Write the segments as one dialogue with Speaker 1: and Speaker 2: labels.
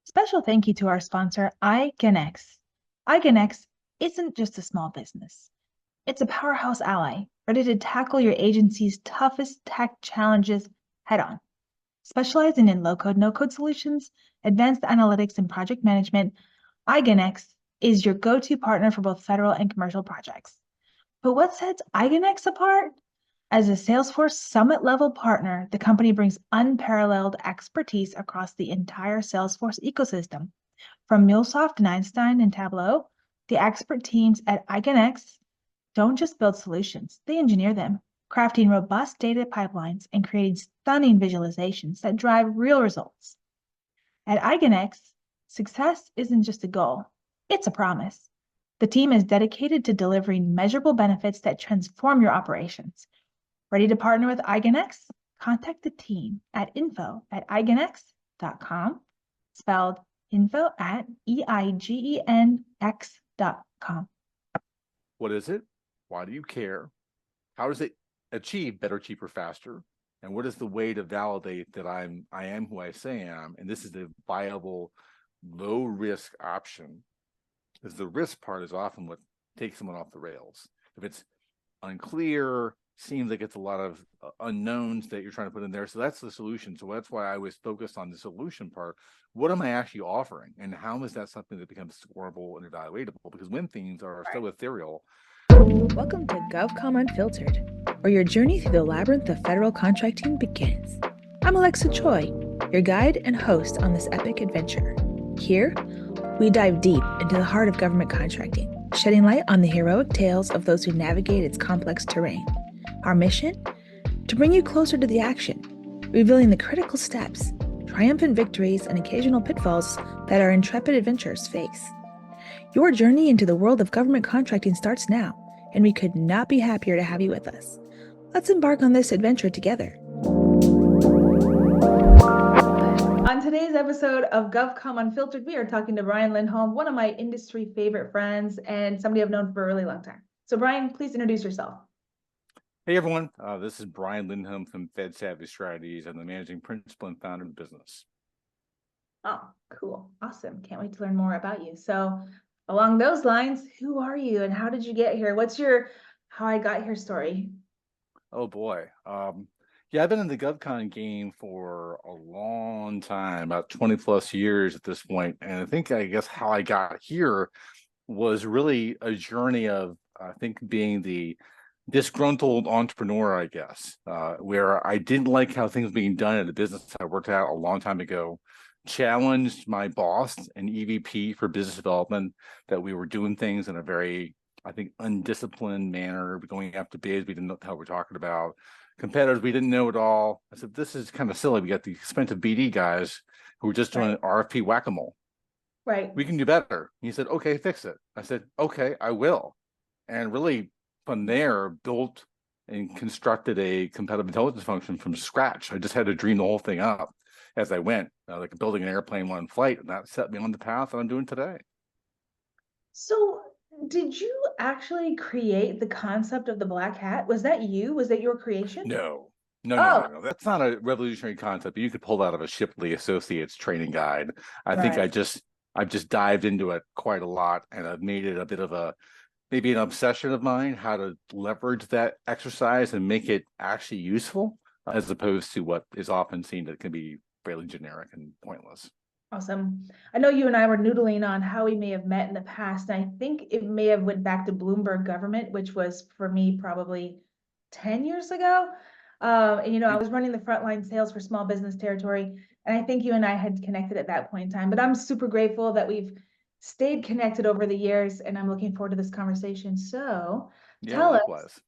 Speaker 1: Special thank you to our sponsor, iGenX. iGenX isn't just a small business. It's a powerhouse ally ready to tackle your agency's toughest tech challenges head on. Specializing in low-code, no-code solutions, advanced analytics, and project management, iGenX is your go-to partner for both federal and commercial projects. But what sets iGenX apart? As a Salesforce Summit-level partner, the company brings unparalleled expertise across the entire Salesforce ecosystem. From MuleSoft and Einstein and Tableau, the expert teams at iGenX don't just build solutions, they engineer them, crafting robust data pipelines and creating stunning visualizations that drive real results. At iGenX, success isn't just a goal, it's a promise. The team is dedicated to delivering measurable benefits that transform your operations. Ready to partner with iGenX? Contact the team at info@igenx.com, spelled info@eigenx.com.
Speaker 2: What is it? Why do you care? How does it achieve better, cheaper, faster? And what is the way to validate that I am who I say I am? And this is a viable, low risk option. Because the risk part is often what takes someone off the rails. If it's unclear, seems like it's a lot of unknowns that you're trying to put in there. So that's the solution. So that's why I was focused on the solution part. What am I actually offering? And how is that something that becomes scoreable and evaluatable? Because when things are so ethereal.
Speaker 3: Welcome to GovCom Unfiltered, where your journey through the labyrinth of federal contracting begins. I'm Alexa Choi, your guide and host on this epic adventure. Here, we dive deep into the heart of government contracting, shedding light on the heroic tales of those who navigate its complex terrain. Our mission? To bring you closer to the action, revealing the critical steps, triumphant victories, and occasional pitfalls that our intrepid adventurers face. Your journey into the world of government contracting starts now, and we could not be happier to have you with us. Let's embark on this adventure together.
Speaker 1: On today's episode of GovCom Unfiltered, we are talking to Brian Lindholm, one of my industry favorite friends and somebody I've known for a really long time. So Brian, please introduce yourself.
Speaker 2: Hey everyone, this is Brian Lindholm from FedSavvy Strategies. I'm the managing principal and founder of the business.
Speaker 1: Oh, cool. Awesome. Can't wait to learn more about you. So along those lines, who are you and how did you get here? What's your how I got here story?
Speaker 2: Oh boy. Yeah, I've been in the GovCon game for a long time, about 20 plus years at this point. And I guess how I got here was really a journey of, being the disgruntled entrepreneur, I guess, where I didn't like how things were being done at a business I worked at a long time ago, challenged my boss and EVP for business development that we were doing things in a very, undisciplined manner, going after bids we didn't know how we're talking about, competitors we didn't know at all. I said, this is kind of silly. We got the expensive BD guys who were just doing RFP whack-a-mole.
Speaker 1: Right.
Speaker 2: We can do better. He said, okay, fix it. I said, okay, I will. And really, from there, built and constructed a competitive intelligence function from scratch. I just had to dream the whole thing up as I went, like building an airplane one flight, and that set me on the path that I'm doing today.
Speaker 1: So did you actually create the concept of the black hat? Was that you? Was that your creation?
Speaker 2: No.
Speaker 1: Oh.
Speaker 2: No. That's not a revolutionary concept. You could pull that out of a Shipley Associates training guide. I've just dived into it quite a lot, and I've made it a bit of maybe an obsession of mine, how to leverage that exercise and make it actually useful, as opposed to what is often seen that can be fairly generic and pointless.
Speaker 1: Awesome. I know you and I were noodling on how we may have met in the past, and I think it may have went back to Bloomberg Government, which was for me probably 10 years ago. I was running the frontline sales for small business territory, and I think you and I had connected at that point in time. But I'm super grateful that we've stayed connected over the years, and I'm looking forward to this conversation. So tell us,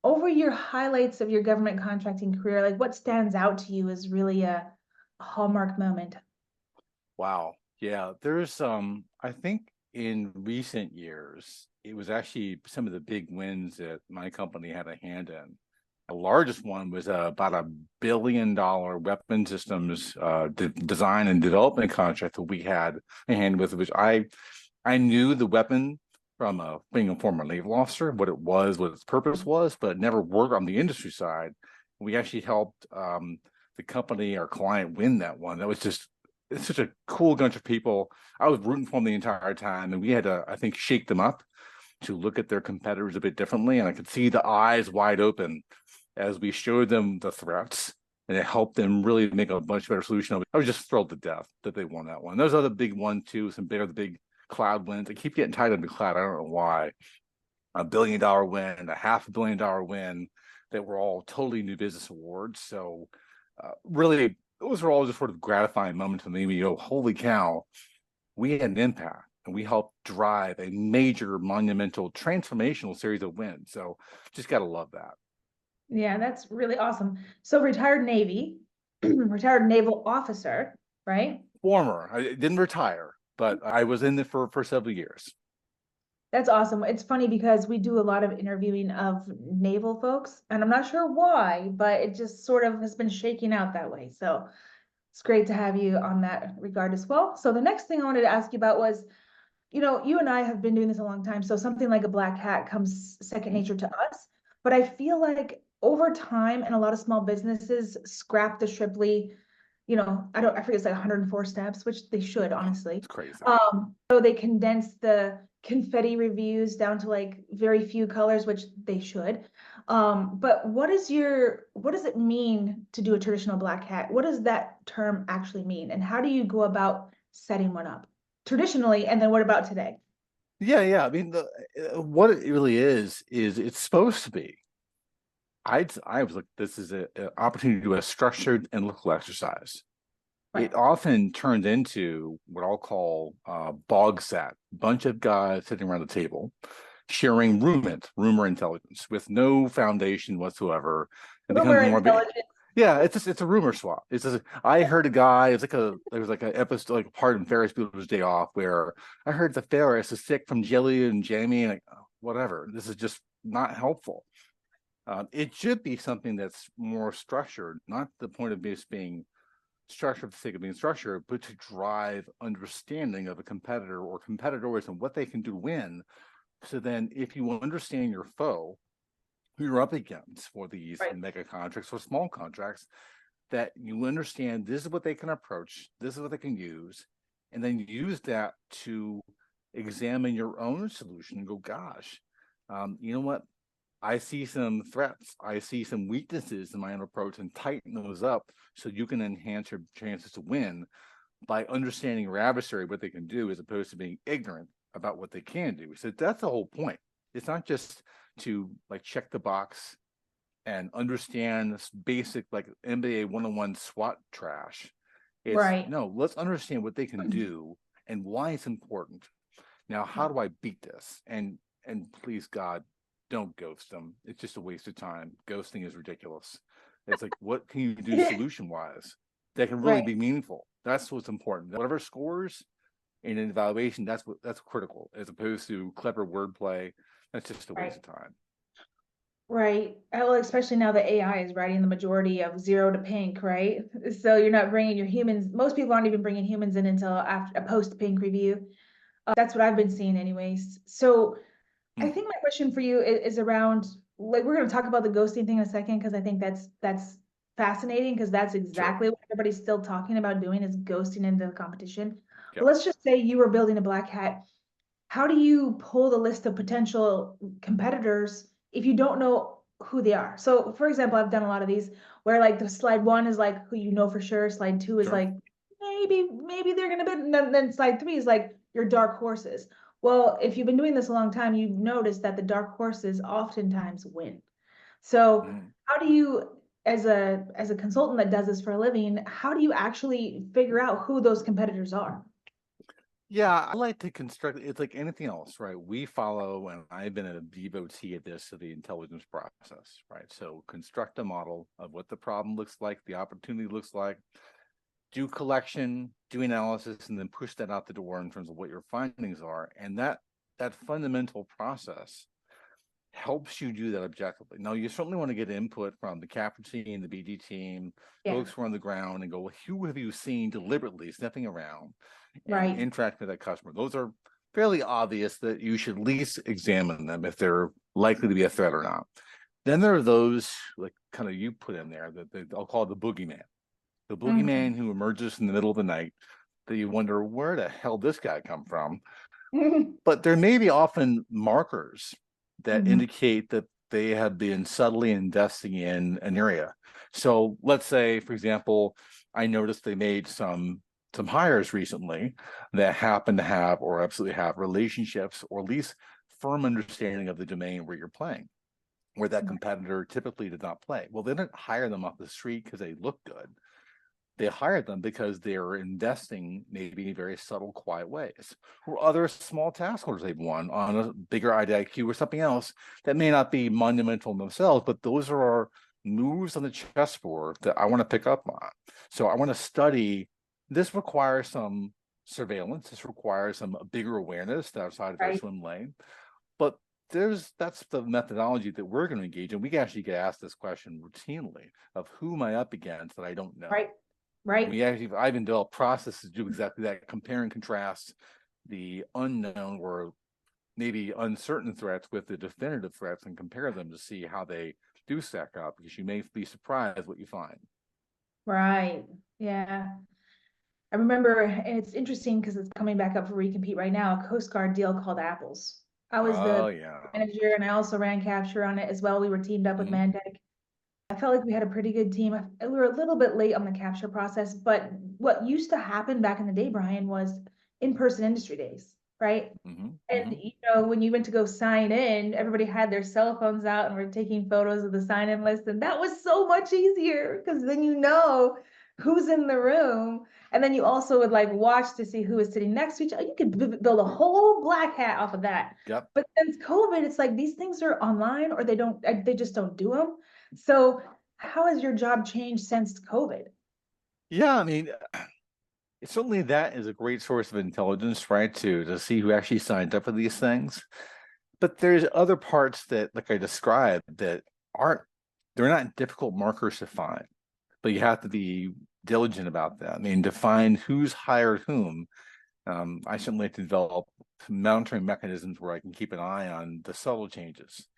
Speaker 1: over your highlights of your government contracting career, like what stands out to you as really a hallmark moment?
Speaker 2: Wow. Yeah, there's I think in recent years, it was actually some of the big wins that my company had a hand in. The largest one was about $1 billion weapon systems design and development contract that we had a hand with, which I knew the weapon from being a former naval officer, what it was, what its purpose was, but never worked on the industry side. We actually helped the company, our client, win that one. That was just it's such a cool bunch of people. I was rooting for them the entire time, and we had to, I think, shake them up to look at their competitors a bit differently. And I could see the eyes wide open as we showed them the threats, and it helped them really make a much better solution. I was just thrilled to death that they won that one. There's other big one too, some big cloud wins. I keep getting tied into cloud. I don't know why. $1 billion win, a $500 million win, that were all totally new business awards. So really, those are all just sort of gratifying moments for me. You know, holy cow, we had an impact and we helped drive a major monumental transformational series of wins. So just got to love that.
Speaker 1: Yeah, that's really awesome. So retired Navy, retired naval officer, right?
Speaker 2: Former, I didn't retire, but I was in it for several years.
Speaker 1: That's awesome. It's funny because we do a lot of interviewing of naval folks, and I'm not sure why, but it just sort of has been shaking out that way. So it's great to have you on that regard as well. So the next thing I wanted to ask you about was, you know, you and I have been doing this a long time, so something like a black hat comes second nature to us. But I feel like over time, and a lot of small businesses scrap the Shipley, you know, I forget, it's like 104 steps, which they should, honestly.
Speaker 2: It's crazy.
Speaker 1: So they condense the confetti reviews down to like very few colors, which they should. But what does it mean to do a traditional black hat? What does that term actually mean? And how do you go about setting one up traditionally? And then what about today?
Speaker 2: Yeah. I mean, what it really is it's supposed to be. I was like, this is an opportunity to do a structured analytical exercise.
Speaker 1: Right.
Speaker 2: It often turns into what I'll call bog sat, bunch of guys sitting around the table, sharing rumor intelligence with no foundation whatsoever. It
Speaker 1: Rumor
Speaker 2: becomes more
Speaker 1: intelligence.
Speaker 2: yeah, it's a rumor swap. It's just, I heard a guy, there was like an episode, like a part in Ferris Bueller's Day Off where I heard the Ferris is sick from jelly and jammy, and like, whatever. This is just not helpful. It should be something that's more structured, not the point of just being structured for the sake of being structured, but to drive understanding of a competitor or competitors and what they can do to win. So then if you understand your foe, who you're up against for these mega contracts or small contracts, that you understand this is what they can approach, this is what they can use, and then use that to examine your own solution and go, gosh, you know what? I see some threats. I see some weaknesses in my own approach, and tighten those up so you can enhance your chances to win by understanding your adversary, what they can do, as opposed to being ignorant about what they can do. So that's the whole point. It's not just to like check the box and understand this basic like NBA 101 SWAT trash. It's no, let's understand what they can do and why it's important. Now, how do I beat this? And please God, don't ghost them. It's just a waste of time. Ghosting is ridiculous. It's like, what can you do solution wise that can really be meaningful? That's what's important. Whatever scores in an evaluation, that's critical, as opposed to clever wordplay. That's just a waste of time.
Speaker 1: Right. Well, especially now that AI is writing the majority of zero to pink, right? So you're not bringing your humans. Most people aren't even bringing humans in until after a post pink review. That's what I've been seeing anyways. So I think my question for you is around, like, we're going to talk about the ghosting thing in a second, because I think that's fascinating, because that's exactly what everybody's still talking about doing, is ghosting into the competition. But let's just say you were building a black hat. How do you pull the list of potential competitors if you don't know who they are? So for example, I've done a lot of these where like the slide 1 is like who you know for sure. Slide 2 is like, maybe they're going to be, and then slide 3 is like your dark horses. Well, if you've been doing this a long time, you've noticed that the dark horses oftentimes win. So how do you, as a consultant that does this for a living, how do you actually figure out who those competitors are?
Speaker 2: Yeah, I like to construct, it's like anything else, right? We follow, and I've been a devotee of this, of the intelligence process, right? So construct a model of what the problem looks like, the opportunity looks like, do collection, do analysis, and then push that out the door in terms of what your findings are. And that fundamental process helps you do that objectively. Now, you certainly want to get input from the captain team, the BD team, folks who are on the ground, and go, who have you seen deliberately sniffing around and interact with that customer? Those are fairly obvious that you should at least examine them if they're likely to be a threat or not. Then there are those, like kind of you put in there, that I'll call the boogeyman. The boogeyman who emerges in the middle of the night, that you wonder where the hell this guy come from. But there may be often markers that
Speaker 1: Mhm.
Speaker 2: indicate that they have been subtly investing in an area. So let's say, for example, I noticed they made some hires recently that happen to have or absolutely have relationships or at least firm understanding of the domain where you're playing, where that competitor typically did not play. Well, they didn't hire them off the street because they look good. They hired them because they're investing maybe in very subtle, quiet ways, or other small task orders they've won on a bigger IDIQ or something else that may not be monumental in themselves, but those are our moves on the chessboard that I want to pick up on. So I want to study. This requires some surveillance. This requires some bigger awareness outside of our
Speaker 1: Right,
Speaker 2: swim lane. But that's the methodology that we're going to engage in. We actually get asked this question routinely of who am I up against that I don't know.
Speaker 1: right, right.
Speaker 2: I even developed processes to do exactly that, compare and contrast the unknown or maybe uncertain threats with the definitive threats and compare them to see how they do stack up, because you may be surprised what you find.
Speaker 1: Right. Yeah. I remember, and it's interesting because it's coming back up for recompete right now, a Coast Guard deal called Apples. I was
Speaker 2: Oh,
Speaker 1: the
Speaker 2: yeah.
Speaker 1: manager and I also ran capture on it as well. We were teamed up with
Speaker 2: Mhm.
Speaker 1: Mandec. I felt like we had a pretty good team. We were a little bit late on the capture process, but what used to happen back in the day, Brian, was in-person industry days, right?
Speaker 2: Mhm.
Speaker 1: And
Speaker 2: Mhm.
Speaker 1: when you went to go sign in, everybody had their cell phones out and were taking photos of the sign-in list, and that was so much easier because then you know who's in the room, and then you also would like watch to see who is sitting next to each other. You could build a whole black hat off of that.
Speaker 2: Yep.
Speaker 1: But since COVID, it's like these things are online, or they just don't do them. So, how has your job changed since COVID?
Speaker 2: Yeah, I mean, it's certainly that is a great source of intelligence, right? To see who actually signed up for these things. But there's other parts that, like I described, that aren't, they're not difficult markers to find, but you have to be diligent about that. I mean, to find who's hired whom. I certainly like to develop monitoring mechanisms where I can keep an eye on the subtle changes.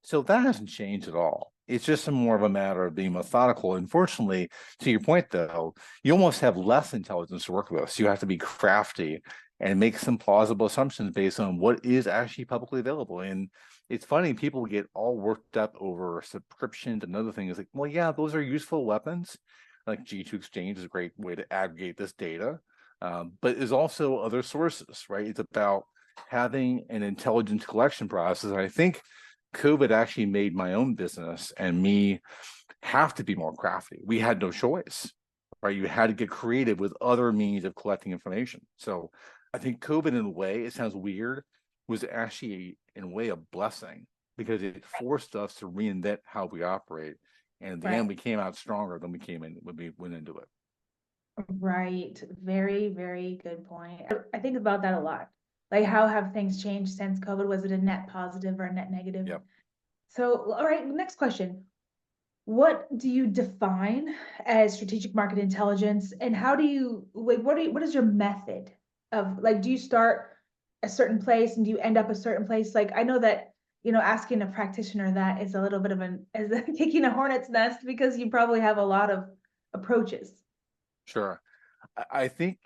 Speaker 2: So that hasn't changed at all. It's just more of a matter of being methodical. Unfortunately, to your point, though, you almost have less intelligence to work with. So you have to be crafty and make some plausible assumptions based on what is actually publicly available. And it's funny, people get all worked up over subscriptions and other things. Like, well, yeah, those are useful weapons. Like G2 Exchange is a great way to aggregate this data, but there's also other sources, right? It's about having an intelligence collection process. And I think COVID actually made my own business and me have to be more crafty. We had no choice, right? You had to get creative with other means of collecting information. So I think COVID, in a way, it sounds weird, was actually, in a way, a blessing because it forced us to reinvent how we operate. And in the
Speaker 1: Right.
Speaker 2: end, we came out stronger than we came in when we went into it.
Speaker 1: Right. Very, very good point. I think about that a lot. Like, how have things changed since COVID? Was it a net positive or a net negative?
Speaker 2: Yep.
Speaker 1: So, all right, next question. What do you define as strategic market intelligence, and how do you like what is your method of like, do you start a certain place and do you end up a certain place? Like, I know that, asking a practitioner that is a little bit of as kicking a hornet's nest because you probably have a lot of approaches.
Speaker 2: Sure. I think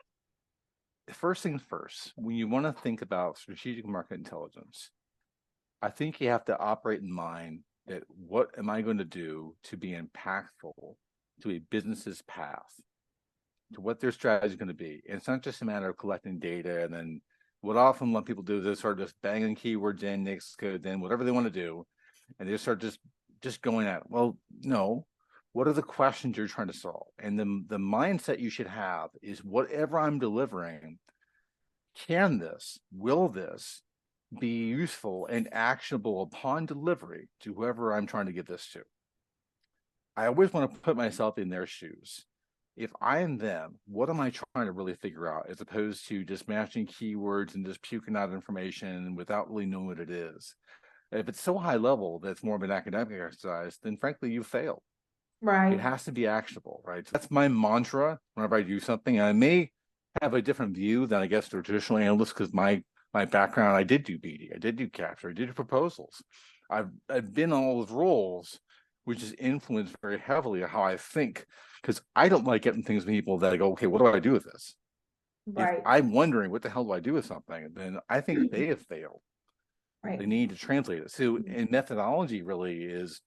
Speaker 2: first things first, when you want to think about strategic market intelligence, I think you have to operate in mind that what am I going to do to be impactful to a business's path, to what their strategy is going to be. And it's not just a matter of collecting data and then what often what people do is they start just banging keywords in, next code, then whatever they want to do, and they start just going at it. Well, no. What are the questions you're trying to solve? And the mindset you should have is whatever I'm delivering, will this be useful and actionable upon delivery to whoever I'm trying to get this to? I always want to put myself in their shoes. If I am them, what am I trying to really figure out as opposed to just matching keywords and just puking out information without really knowing what it is? If it's so high level that it's more of an academic exercise, then frankly, you failed. It
Speaker 1: Right.
Speaker 2: has to be actionable, right? So that's my mantra whenever I do something. And I may have a different view than I guess the traditional analyst because my background, I did do BD, I did do capture, I did do proposals. I've been in all those roles, which is influenced very heavily how I think, because I don't like getting things from people that I go, okay, what do I do with this? If
Speaker 1: Right.
Speaker 2: I'm wondering what the hell do I do with something, then I think they have failed.
Speaker 1: Right.
Speaker 2: They need to translate it. So, and methodology really is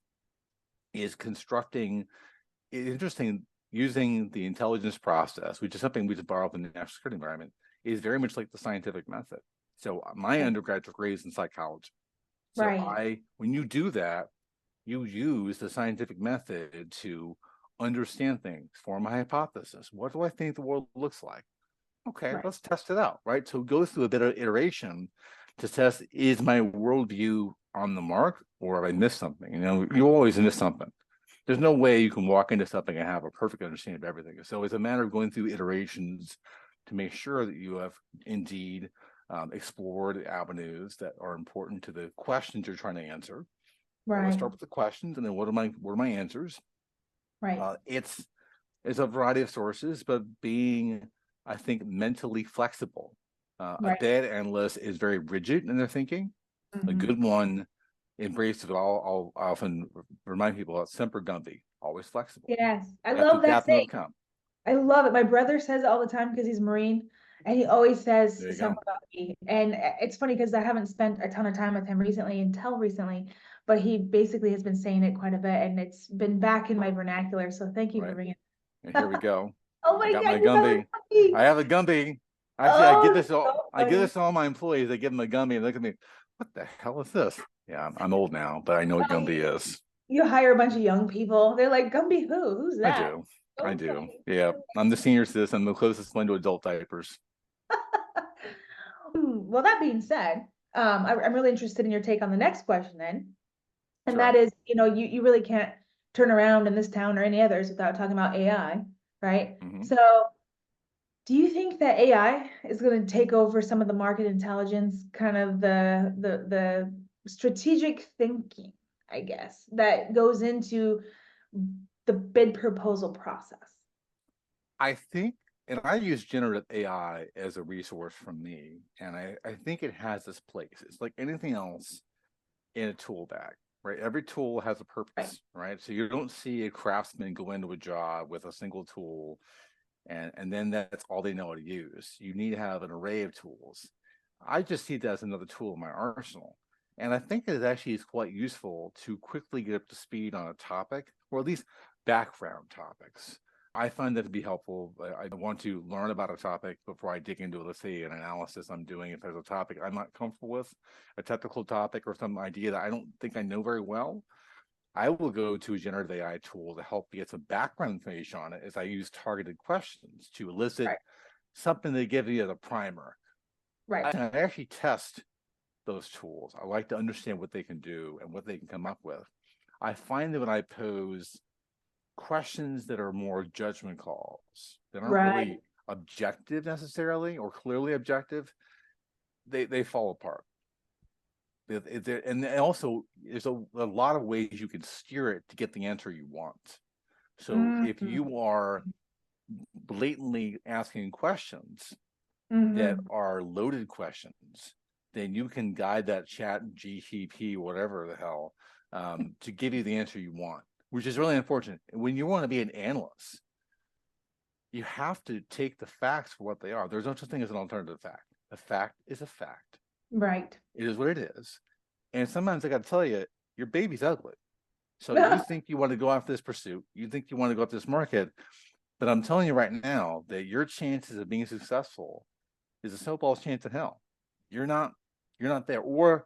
Speaker 2: constructing, interesting, using the intelligence process, which is something we just borrow from the national security environment, is very much like the scientific method. So my undergraduate degree is in psychology. So
Speaker 1: Right.
Speaker 2: when you do that, you use the scientific method to understand things, form a hypothesis. What do I think the world looks like? Okay,
Speaker 1: Right.
Speaker 2: let's test it out, right? So go through a bit of iteration to test, is my worldview on the mark or have I missed something? You know, you always miss something. There's no way you can walk into something and have a perfect understanding of everything. So it's a matter of going through iterations to make sure that you have indeed explored avenues that are important to the questions you're trying to answer. Well, let's
Speaker 1: Right.
Speaker 2: start with the questions, and then what are my answers?
Speaker 1: Right.
Speaker 2: It's a variety of sources, but being, I think, mentally flexible. A
Speaker 1: Right.
Speaker 2: bad analyst is very rigid in their thinking. A
Speaker 1: Mhm.
Speaker 2: good one embraces it. I'll often remind people about Semper Gumby, always flexible.
Speaker 1: Yes, I
Speaker 2: You have to
Speaker 1: love that
Speaker 2: adapt and
Speaker 1: saying.
Speaker 2: overcome.
Speaker 1: I love it. My brother says it all the time because he's Marine, and he always says
Speaker 2: There you
Speaker 1: something
Speaker 2: go.
Speaker 1: about me. And it's funny because I haven't spent a ton of time with him recently until recently, but he basically has been saying it quite a bit, and it's been back in my vernacular. So thank you for
Speaker 2: Right.
Speaker 1: bringing.
Speaker 2: And here we go.
Speaker 1: Oh
Speaker 2: I
Speaker 1: my
Speaker 2: got
Speaker 1: God,
Speaker 2: my
Speaker 1: you have a
Speaker 2: Gumby.
Speaker 1: puppy.
Speaker 2: I have a Gumby. Actually,
Speaker 1: Oh, so
Speaker 2: I give
Speaker 1: funny.
Speaker 2: this to all my employees. I give them a Gumby and look at me. What the hell is this? Yeah, I'm old now, but I know what
Speaker 1: Oh,
Speaker 2: Gumby is.
Speaker 1: you hire a bunch of young people. They're like, Gumby who? Who's
Speaker 2: I
Speaker 1: that?
Speaker 2: do. I
Speaker 1: So
Speaker 2: do.
Speaker 1: funny.
Speaker 2: Yeah. I'm the senior citizen. I'm the closest one to adult diapers.
Speaker 1: Well, that being said, I'm really interested in your take on the next question then. And that
Speaker 2: Sure.
Speaker 1: is, you really can't turn around in this town or any others without talking about AI, right?
Speaker 2: Hmm.
Speaker 1: So do you think that AI is going to take over some of the market intelligence, kind of the strategic thinking, I guess, that goes into the bid proposal process?
Speaker 2: I think, and I use generative AI as a resource for me, and I think it has its place. It's like anything else in a tool bag, right? Every tool has a
Speaker 1: Right.
Speaker 2: purpose, right? So you don't see a craftsman go into a job with a single tool and then that's all they know how to use. You need to have an array of tools. I just see that as another tool in my arsenal. And I think it actually is quite useful to quickly get up to speed on a topic, or at least background topics. I find that to be helpful. I want to learn about a topic before I dig into, let's say, an analysis I'm doing. If there's a topic I'm not comfortable with, a technical topic or some idea that I don't think I know very well, I will go to a generative AI tool to help get some background information on it as I use targeted questions to elicit
Speaker 1: Right.
Speaker 2: something to give you the primer.
Speaker 1: Right.
Speaker 2: I actually test those tools. I like to understand what they can do and what they can come up with. I find that when I pose questions that are more judgment calls, that aren't
Speaker 1: Right.
Speaker 2: really objective necessarily or clearly objective, they fall apart. And also, there's a lot of ways you can steer it to get the answer you want. So if
Speaker 1: Mhm.
Speaker 2: you are blatantly asking questions that
Speaker 1: Mhm.
Speaker 2: are loaded questions, then you can guide that chat GTP, whatever the hell, to give you the answer you want, which is really unfortunate. When you want to be an analyst, you have to take the facts for what they are. There's no such thing as an alternative fact. A fact is a fact.
Speaker 1: Right.
Speaker 2: It is what it is. And sometimes I got to tell you, your baby's ugly. So you think you want to go after this pursuit, you think you want to go after this market, but I'm telling you right now that your chances of being successful is a snowball's chance in hell. You're not there, or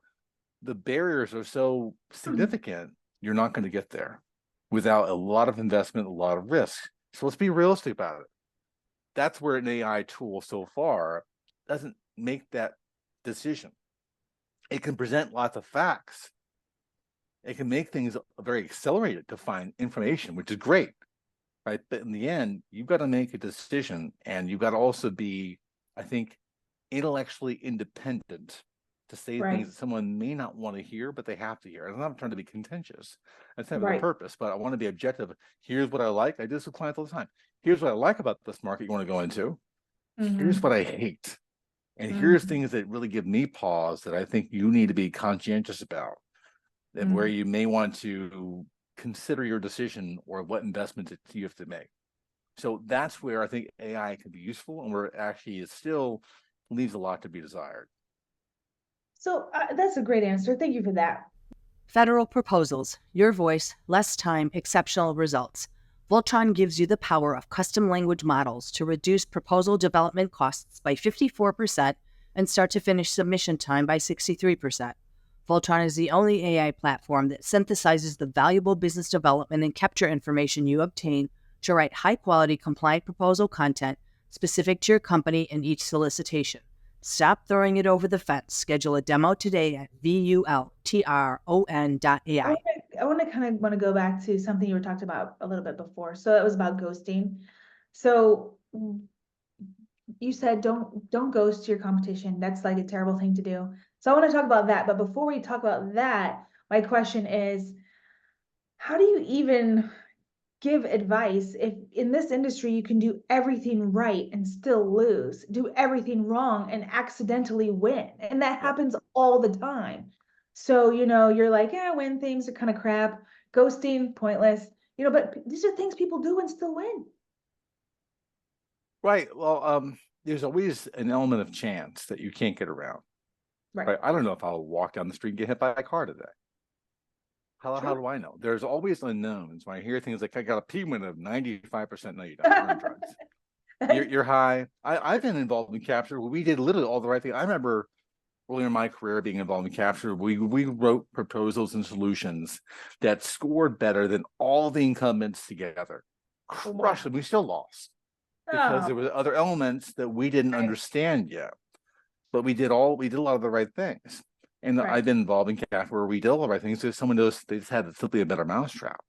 Speaker 2: the barriers are so significant, you're not going to get there without a lot of investment, a lot of risk. So let's be realistic about it. That's where an AI tool so far doesn't make that decision. It can present lots of facts. It can make things very accelerated to find information, which is great, right? But in the end, you've got to make a decision, and you've got to also be, I think, intellectually independent to say
Speaker 1: Right.
Speaker 2: things that someone may not want to hear, but they have to hear. I'm not trying to be contentious. That's not the
Speaker 1: Right.
Speaker 2: purpose, but I want to be objective. Here's what I like. I do this with clients all the time. Here's what I like about this market you want to go into. Here's what I hate. And here's
Speaker 1: Mhm.
Speaker 2: things that really give me pause that I think you need to be conscientious about, that where
Speaker 1: Mhm.
Speaker 2: you may want to consider your decision or what investment that you have to make. So that's where I think AI can be useful, and where it actually is still leaves a lot to be desired.
Speaker 1: So that's a great answer. Thank you for that.
Speaker 4: Federal proposals, your voice, less time, exceptional results. Voltron gives you the power of custom language models to reduce proposal development costs by 54% and start to finish submission time by 63%. Voltron is the only AI platform that synthesizes the valuable business development and capture information you obtain to write high-quality, compliant proposal content specific to your company in each solicitation. Stop throwing it over the fence. Schedule a demo today at vultron.ai.
Speaker 1: I want to go back to something you were talking about a little bit before. So it was about ghosting. So you said don't ghost your competition. That's like a terrible thing to do. So I want to talk about that. But before we talk about that, my question is, how do you even give advice if in this industry you can do everything right and still lose, do everything wrong and accidentally win? And that happens all the time. So, you're like, yeah, when things are kind of crap, ghosting, pointless, but these are things people do and still win.
Speaker 2: Right. Well, there's always an element of chance that you can't get around. Right. I don't know if I'll walk down the street and get hit by a car today. How do I know? There's always unknowns. When I hear things like, I got a P-win of 95%, no, you don't. You're on drugs. You're high. I've been involved in capture. We did literally all the right thing. I remember earlier in my career being involved in capture. We wrote proposals and solutions that scored better than all the incumbents together. Crushed them. We still lost because there were other elements that we didn't understand yet. But we did a lot of the right things. And I've been involved in CAF where we did all the right things. So someone knows they just had simply a better mousetrap.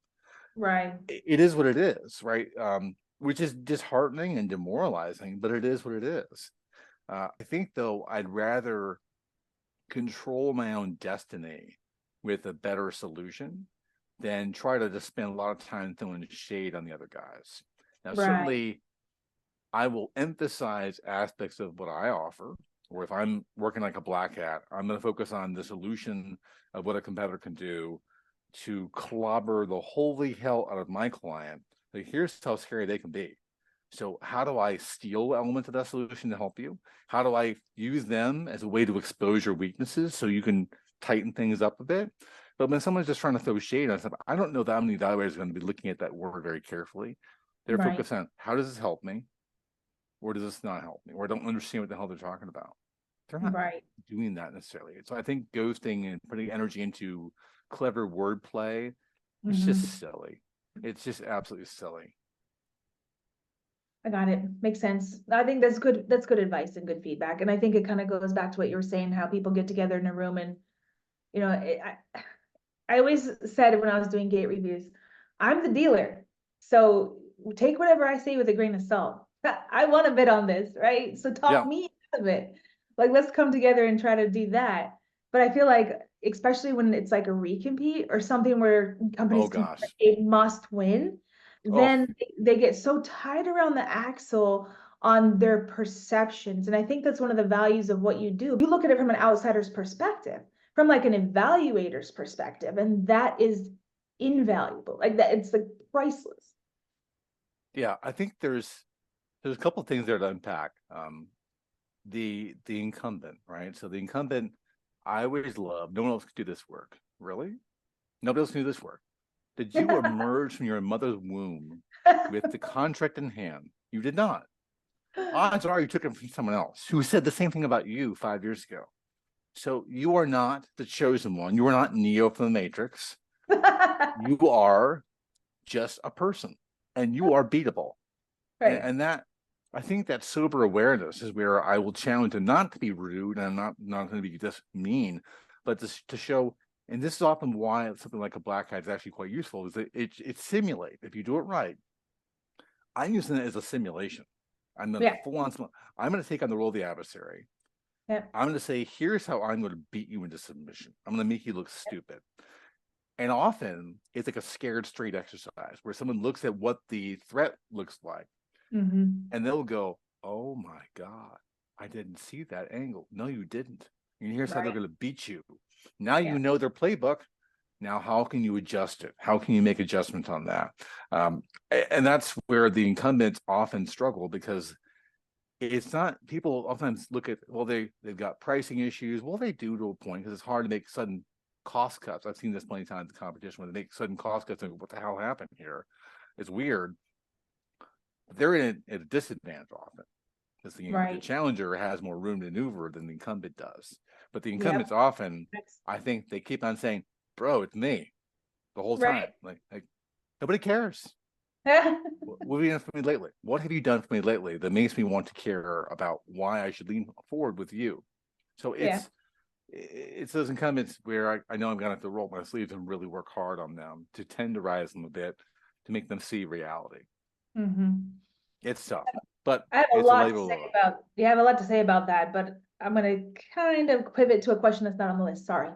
Speaker 1: Right.
Speaker 2: It is what it is, right? Which is disheartening and demoralizing, but it is what it is. I think, though, I'd rather control my own destiny with a better solution than try to just spend a lot of time throwing shade on the other guys. Now, certainly, I will emphasize aspects of what I offer. Or if I'm working like a black hat, I'm going to focus on the solution of what a competitor can do to clobber the holy hell out of my client. Like, here's how scary they can be. So how do I steal elements of that solution to help you? How do I use them as a way to expose your weaknesses so you can tighten things up a bit? But when someone's just trying to throw shade on something, I don't know that many evaluators are going to be looking at that word very carefully. They're focused on, how does this help me? Or does this not help me? Or I don't understand what the hell they're talking about. They're not doing that necessarily. So I think ghosting and putting energy into clever wordplay, it's just silly. It's just absolutely silly.
Speaker 1: I got it. Makes sense. I think that's good. That's good advice and good feedback. And I think it kind of goes back to what you were saying, how people get together in a room and, I always said when I was doing gate reviews, I'm the dealer. So take whatever I say with a grain of salt. I want a bit on this, right? So talk me out of it. Like, let's come together and try to do that. But I feel like, especially when it's like a recompete or something where companies a must win, then they get so tied around the axle on their perceptions. And I think that's one of the values of what you do. You look at it from an outsider's perspective, from like an evaluator's perspective, and that is invaluable. Like that, it's like priceless.
Speaker 2: Yeah, I think there's a couple of things there to unpack. The incumbent, right? So the incumbent, I always love, no one else can do this work. Really? Nobody else can do this work. Did you emerge from your mother's womb with the contract in hand? You did not. Odds are you took it from someone else who said the same thing about you 5 years ago. So you are not the chosen one. You are not Neo from the Matrix. You are just a person, and you are beatable. And that, I think that sober awareness is where I will challenge them not to be rude, and I'm not going to be just mean, but to show, and this is often why something like a black hat is actually quite useful, is that it simulates. If you do it right, I'm using it as a simulation. I'm going to I'm going to take on the role of the adversary. I'm going to say, here's how I'm going to beat you into submission. I'm going to make you look stupid. And often it's like a scared straight exercise where someone looks at what the threat looks like. And they'll go, oh my God, I didn't see that angle. No, you didn't. And here's how they're going to beat you. Now you know their playbook. Now, how can you adjust it? How can you make adjustments on that? And that's where the incumbents often struggle, because it's not, people oftentimes look at, well, they've got pricing issues. Well, they do to a point, because it's hard to make sudden cost cuts. I've seen this plenty of times in competition, when they make sudden cost cuts and what the hell happened here? It's weird. They're at a disadvantage often, because the
Speaker 1: Right.
Speaker 2: challenger has more room to maneuver than the incumbent does. But the
Speaker 1: Yep.
Speaker 2: incumbents often, I think they keep on saying, bro, it's me, the whole time.
Speaker 1: Right.
Speaker 2: Like nobody cares. What have you done for me lately? What have you done for me lately that makes me want to care about why I should lean forward with you? So
Speaker 1: Yeah.
Speaker 2: it's those incumbents where I know I'm gonna have to roll my sleeves and really work hard on them to tenderize them a bit, to make them see reality.
Speaker 1: Mm-hmm.
Speaker 2: It's tough, but
Speaker 1: I have a
Speaker 2: it's a
Speaker 1: lot to
Speaker 2: label.
Speaker 1: say about, I have a lot to say about that, but I'm gonna kind of pivot to a question that's not on the list, sorry.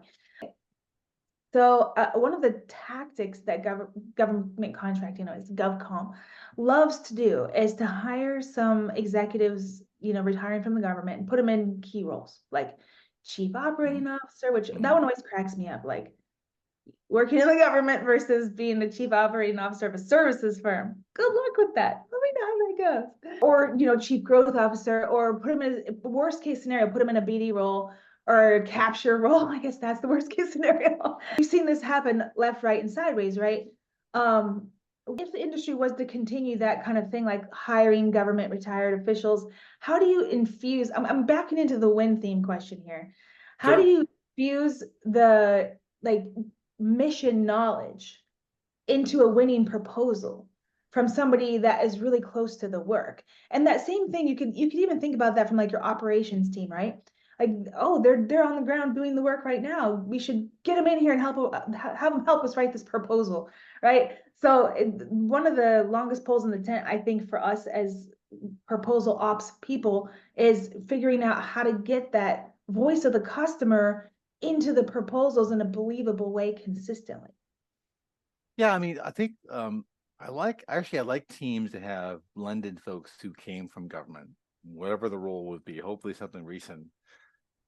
Speaker 1: So one of the tactics that government contracting, is GovCom, loves to do is to hire some executives, retiring from the government, and put them in key roles, like chief operating officer, which that one always cracks me up, like working in the government versus being the chief operating officer of a services firm. Good luck with that. Let me know how that goes. Or, chief growth officer, or put him in, worst case scenario, put him in a BD role or capture role. I guess that's the worst case scenario. We've seen this happen left, right, and sideways, right? If the industry was to continue that kind of thing, like hiring government retired officials, how do you infuse, I'm backing into the win theme question here. How do
Speaker 2: Sure.
Speaker 1: you infuse the, like, mission knowledge into a winning proposal from somebody that is really close to the work? And that same thing, you could even think about that from like your operations team, right? Like, oh, they're on the ground doing the work right now. We should get them in here and have them help us write this proposal, right? So one of the longest poles in the tent, I think, for us as proposal ops people is figuring out how to get that voice of the customer into the proposals in a believable way consistently.
Speaker 2: Yeah, I mean, I think I like teams that have blended folks who came from government, whatever the role would be, hopefully something recent.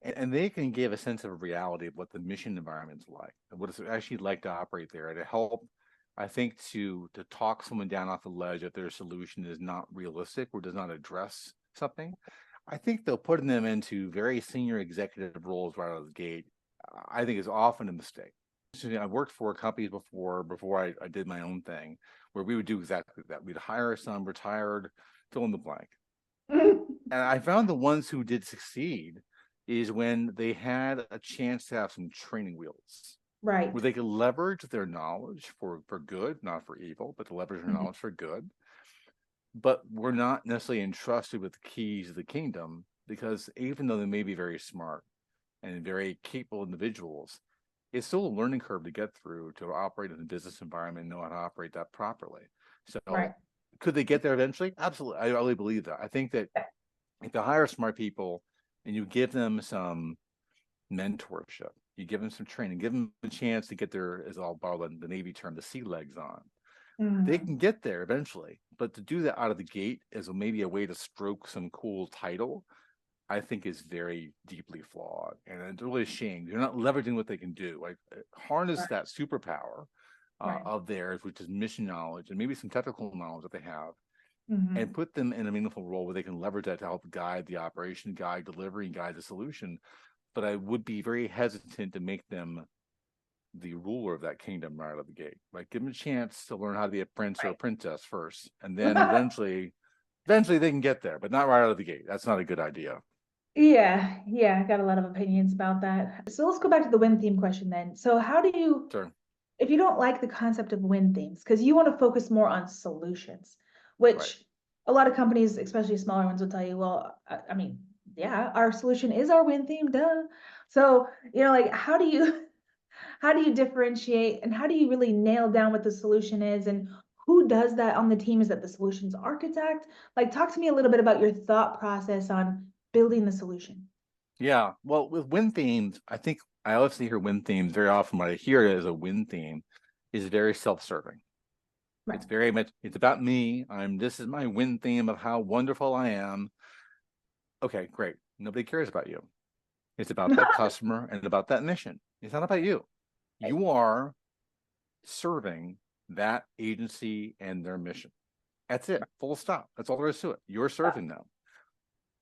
Speaker 2: And they can give a sense of reality of what the mission environment's like, and what it's actually like to operate there, to help, I think, to talk someone down off the ledge if their solution is not realistic or does not address something. I think they'll put them into very senior executive roles right out of the gate. I think is often a mistake. So, I worked for companies before I did my own thing, where we would do exactly that. We'd hire some retired, fill in the blank. And I found the ones who did succeed is when they had a chance to have some training wheels,
Speaker 1: Right.
Speaker 2: where they could leverage their knowledge for good, not for evil, but to leverage their knowledge for good. But we're not necessarily entrusted with the keys of the kingdom, because even though they may be very smart and very capable individuals, it's still a learning curve to get through to operate in a business environment and know how to operate that properly. So
Speaker 1: Right.
Speaker 2: could they get there eventually? Absolutely. I really believe that. I think that if you hire smart people and you give them some mentorship, you give them some training, give them a chance to get their, as I'll borrow the Navy term, the sea legs on, they can get there eventually. But to do that out of the gate as maybe a way to stroke some cool title, I think is very deeply flawed, and it's really a shame. They're not leveraging what they can do. Like, harness
Speaker 1: Right.
Speaker 2: that superpower
Speaker 1: Right.
Speaker 2: of theirs, which is mission knowledge and maybe some technical knowledge that they have,
Speaker 1: Mhm.
Speaker 2: and put them in a meaningful role where they can leverage that to help guide the operation, guide delivery, and guide the solution. But I would be very hesitant to make them the ruler of that kingdom right out of the gate. Like, give them a chance to learn how to be a prince or a princess first, and then eventually they can get there, but not right out of the gate. That's not a good idea.
Speaker 1: Yeah, I got a lot of opinions about that. So let's go back to the win theme question then. So how do you,
Speaker 2: Sure.
Speaker 1: if you don't like the concept of win themes, because you want to focus more on solutions, which
Speaker 2: Right.
Speaker 1: a lot of companies, especially smaller ones, will tell you, well, I mean, yeah, our solution is our win theme, duh. So, like, how do you differentiate, and how do you really nail down what the solution is, and who does that on the team? Is that the solutions architect? Like, talk to me a little bit about your thought process on building the solution.
Speaker 2: Yeah. Well, with win themes, I think I obviously hear win themes very often. When I hear it as a win theme, is very self-serving.
Speaker 1: Right.
Speaker 2: It's very much, it's about me. This is my win theme of how wonderful I am. Okay, great. Nobody cares about you. It's about that customer and about that mission. It's not about you. You are serving that agency and their mission. That's it, full stop. That's all there is to it. You're serving them.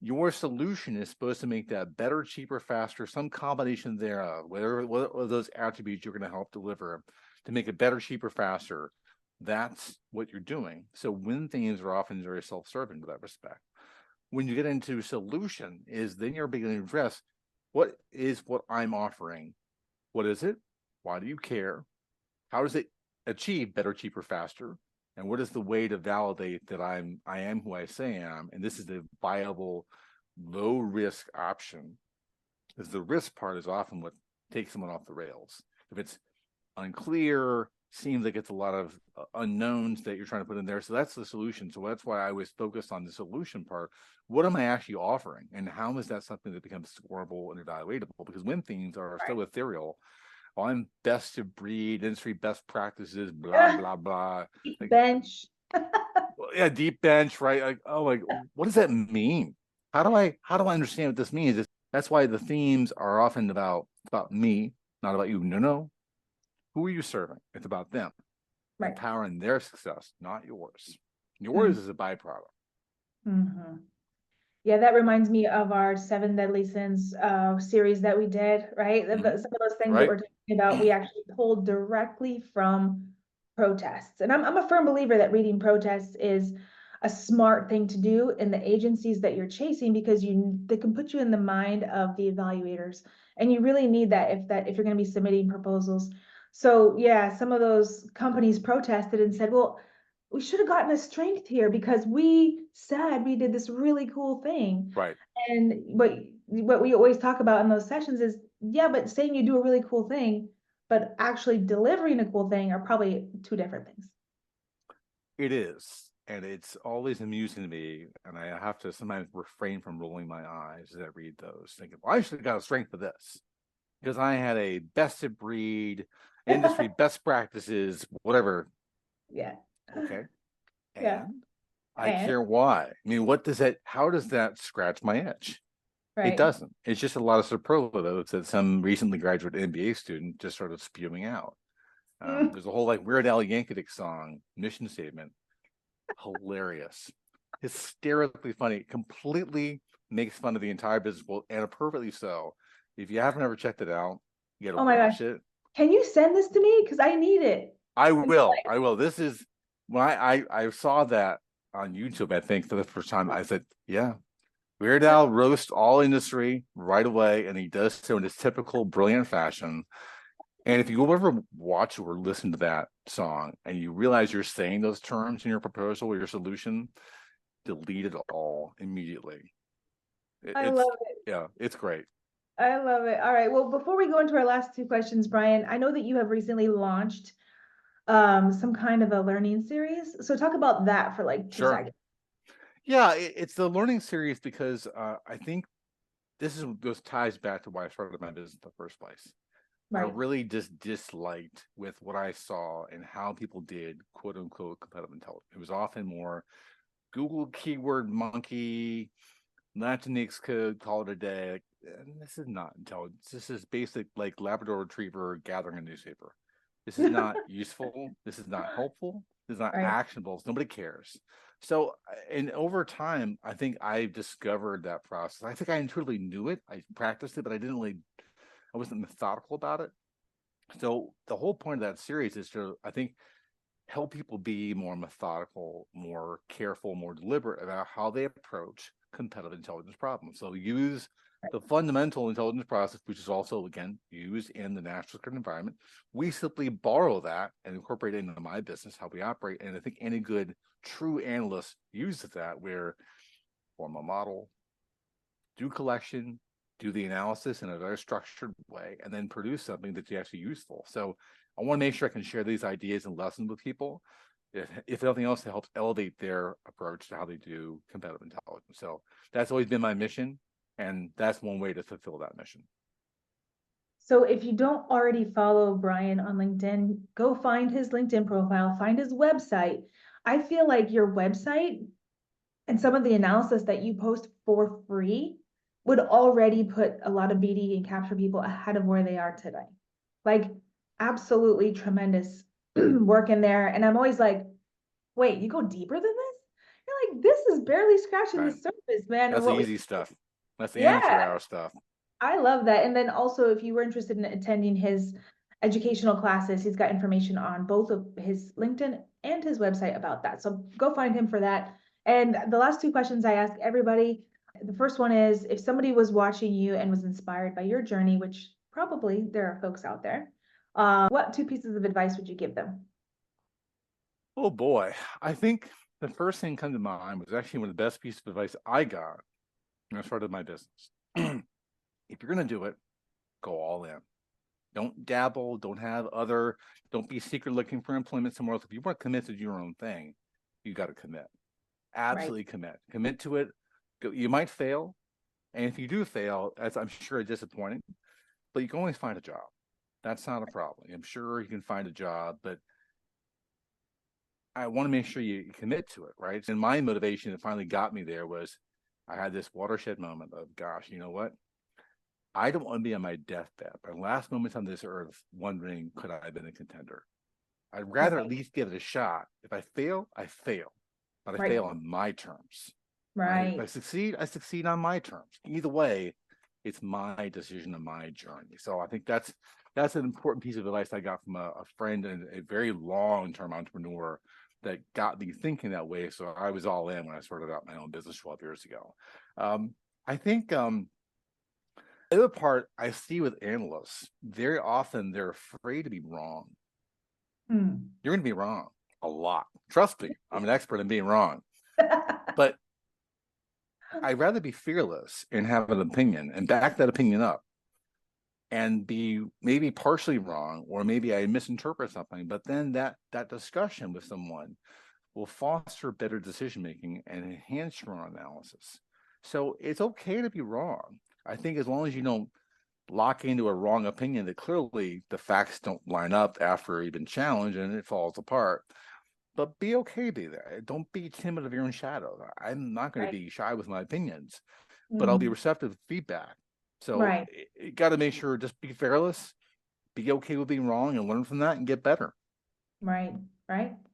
Speaker 2: Your solution is supposed to make that better, cheaper, faster, some combination thereof, whatever what are those attributes you're going to help deliver to make it better, cheaper, faster. That's what you're doing. So win themes are often very self-serving to that respect. When you get into solution, is then you're beginning to address what is what I'm offering. What is it? Why do you care? How does it achieve better, cheaper, faster? And what is the way to validate that I am who I say I am? And this is a viable, low risk option. Because the risk part is often what takes someone off the rails. If it's unclear, seems like it's a lot of unknowns that you're trying to put in there. So that's the solution. So that's why I was focused on the solution part. What am I actually offering? And how is that something that becomes scoreable and evaluatable? Because win themes are so ethereal. Oh, I'm best of breed, industry best practices, blah, blah, blah.
Speaker 1: Like, bench.
Speaker 2: Yeah, deep bench, right? Like, oh, like, what does that mean? How do I understand what this means? That's why the themes are often about me, not about you. No. Who are you serving? It's about them. Right. Empowering their success, not yours. Yours is a byproduct.
Speaker 1: Mm-hmm. Yeah, that reminds me of our 7 Deadly Sins series that we did, right? Some of those things that we're talking about, we actually pulled directly from protests. And I'm a firm believer that reading protests is a smart thing to do in the agencies that you're chasing, because they can put you in the mind of the evaluators. And you really need that if you're going to be submitting proposals. So yeah, some of those companies protested and said, well, we should have gotten a strength here because we said we did this really cool thing.
Speaker 2: Right.
Speaker 1: And what we always talk about in those sessions is, yeah, but saying you do a really cool thing, but actually delivering a cool thing are probably 2 different things.
Speaker 2: It is. And it's always amusing to me. And I have to sometimes refrain from rolling my eyes as I read those, thinking, well, I should have got a strength for this because I had a best of breed, industry best practices, whatever.
Speaker 1: Yeah.
Speaker 2: Okay. And
Speaker 1: yeah.
Speaker 2: I care why. I mean, how does that scratch my itch? Right. It doesn't. It's just a lot of superlatives that some recently graduate MBA student just started spewing out. There's a whole like Weird Al Yankovic song, mission statement. Hilarious. Hysterically funny. Completely makes fun of the entire business world, and perfectly so. If you haven't ever checked it out, you gotta watch it.
Speaker 1: Can you send this to me? Because I need it.
Speaker 2: I will. This is when I saw that on YouTube, I think, for the first time. I said, yeah, Weird Al roasts all industry right away, and he does so in his typical brilliant fashion. And if you ever watch or listen to that song and you realize you're saying those terms in your proposal or your solution, delete it all immediately.
Speaker 1: I love it.
Speaker 2: Yeah, it's great.
Speaker 1: I love it. All right. Well, before we go into our last 2 questions, Brian, I know that you have recently launched some kind of a learning series. So talk about that for like 2 seconds.
Speaker 2: Yeah, it's the learning series because I think this ties back to why I started my business in the first place. Right. I really just disliked with what I saw and how people did quote unquote competitive intelligence. It was often more Google keyword monkey, Latinx code, call it a day. And this is not intelligence. This is basic like Labrador Retriever gathering a newspaper. This is not useful. This is not helpful. This is not actionable. Nobody cares. So, and over time, I think I discovered that process. I think I intuitively knew it. I practiced it, but I wasn't methodical about it. So the whole point of that series is to, I think, help people be more methodical, more careful, more deliberate about how they approach competitive intelligence problems. So use the fundamental intelligence process, which is also, again, used in the national security environment. We simply borrow that and incorporate it into my business, how we operate. And I think any good true analyst uses that, where form a model, do collection, do the analysis in a very structured way, and then produce something that's actually useful. So I want to make sure I can share these ideas and lessons with people, if nothing else, to help elevate their approach to how they do competitive intelligence. So that's always been my mission, and that's one way to fulfill that mission.
Speaker 1: So if you don't already follow Brian on LinkedIn, go find his LinkedIn profile, find his website. I feel like your website and some of the analysis that you post for free would already put a lot of BD and capture people ahead of where they are today. Like absolutely tremendous work in there. And I'm always like, wait, you go deeper than this? You're like, this is barely scratching the
Speaker 2: Right.
Speaker 1: surface, man.
Speaker 2: That's
Speaker 1: And
Speaker 2: the
Speaker 1: what we,
Speaker 2: easy stuff. That's the
Speaker 1: yeah,
Speaker 2: amateur hour stuff.
Speaker 1: I love that. And then also, if you were interested in attending his educational classes, he's got information on both of his LinkedIn and his website about that. So go find him for that. And the last two questions I ask everybody, the first one is, if somebody was watching you and was inspired by your journey, which probably there are folks out there, what two pieces of advice would you give them?
Speaker 2: Oh boy. I think the first thing that comes to mind was actually one of the best pieces of advice I got when I started my business. If you're going to do it, go all in. Don't dabble. Don't be secret looking for employment somewhere else. If you want to commit to your own thing, you got to commit. Absolutely commit. Commit to it. You might fail. And if you do fail, as I'm sure it's disappointing, but you can always find a job. That's not a problem. I'm sure you can find a job, but I want to make sure you commit to it, right? And my motivation that finally got me there was I had this watershed moment of, gosh, you know what? I don't want to be on my deathbed, my last moments on this earth, wondering, could I have been a contender? I'd rather at least give it a shot. If I fail, I fail, but I fail on my terms. Right? If I succeed on my terms. Either way, it's my decision and my journey. So I think that's an important piece of advice I got from a friend and a very long-term entrepreneur that got me thinking that way. So I was all in when I started out my own business 12 years ago. I think the other part I see with analysts, very often they're afraid to be wrong. You're going to be wrong a lot. Trust me, I'm an expert in being wrong. But I'd rather be fearless and have an opinion and back that opinion up and be maybe partially wrong, or maybe I misinterpret something, but then that discussion with someone will foster better decision-making and enhance your own analysis. So it's okay to be wrong. I think as long as you don't lock into a wrong opinion that clearly the facts don't line up after you've been challenged and it falls apart. But be okay to be there. Don't be timid of your own shadow. I'm not going to be shy with my opinions, but I'll be receptive to feedback. So you got to make sure, just be fearless, be okay with being wrong, and learn from that and get better.
Speaker 1: Right.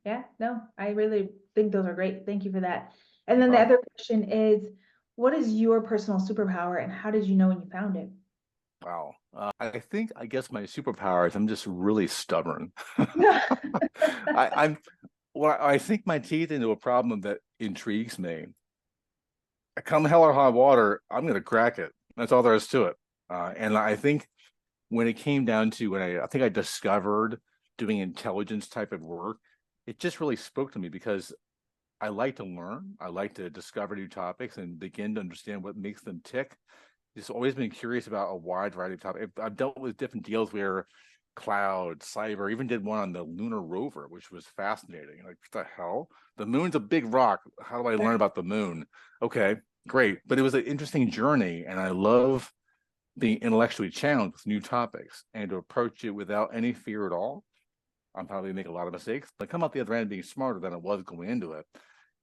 Speaker 1: Yeah, no, I really think those are great. Thank you for that. And then the other question is, what is your personal superpower and how did you know when you found it?
Speaker 2: Wow. I guess my superpower is I'm just really stubborn. I sink my teeth into a problem that intrigues me. Come hell or high water, I'm going to crack it. That's all there is to it. And I think when it came down to when I think I discovered doing intelligence type of work, it just really spoke to me because I like to learn. I like to discover new topics and begin to understand what makes them tick. Just always been curious about a wide variety of topics. I've dealt with different deals where cloud, cyber, even did one on the lunar rover, which was fascinating. Like, what the hell? The moon's a big rock. How do I learn about the moon? Okay, great. But it was an interesting journey, and I love being intellectually challenged with new topics and to approach it without any fear at all. I'm probably make a lot of mistakes, but come out the other end being smarter than I was going into it.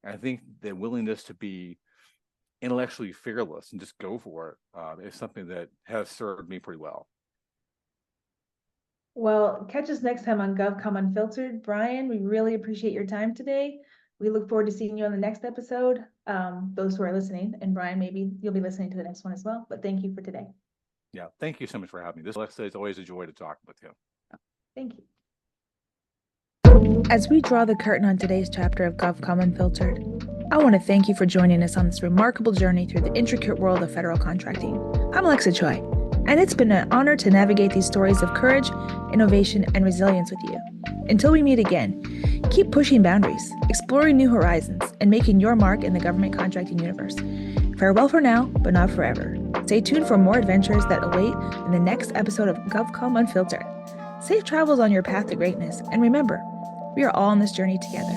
Speaker 2: And I think the willingness to be intellectually fearless and just go for it is something that has served me pretty well.
Speaker 1: Well, catch us next time on GovCom Unfiltered. Brian, we really appreciate your time today. We look forward to seeing you on the next episode. Those who are listening, and Brian, maybe you'll be listening to the next one as well. But thank you for today.
Speaker 2: Yeah, thank you so much for having me. This, Alexa, is always a joy to talk with you.
Speaker 1: Thank you.
Speaker 3: As we draw the curtain on today's chapter of GovCom Unfiltered, I want to thank you for joining us on this remarkable journey through the intricate world of federal contracting. I'm Alexa Choi, and it's been an honor to navigate these stories of courage, innovation, and resilience with you. Until we meet again, keep pushing boundaries, exploring new horizons, and making your mark in the government contracting universe. Farewell for now, but not forever. Stay tuned for more adventures that await in the next episode of GovCom Unfiltered. Safe travels on your path to greatness, and remember, we are all on this journey together.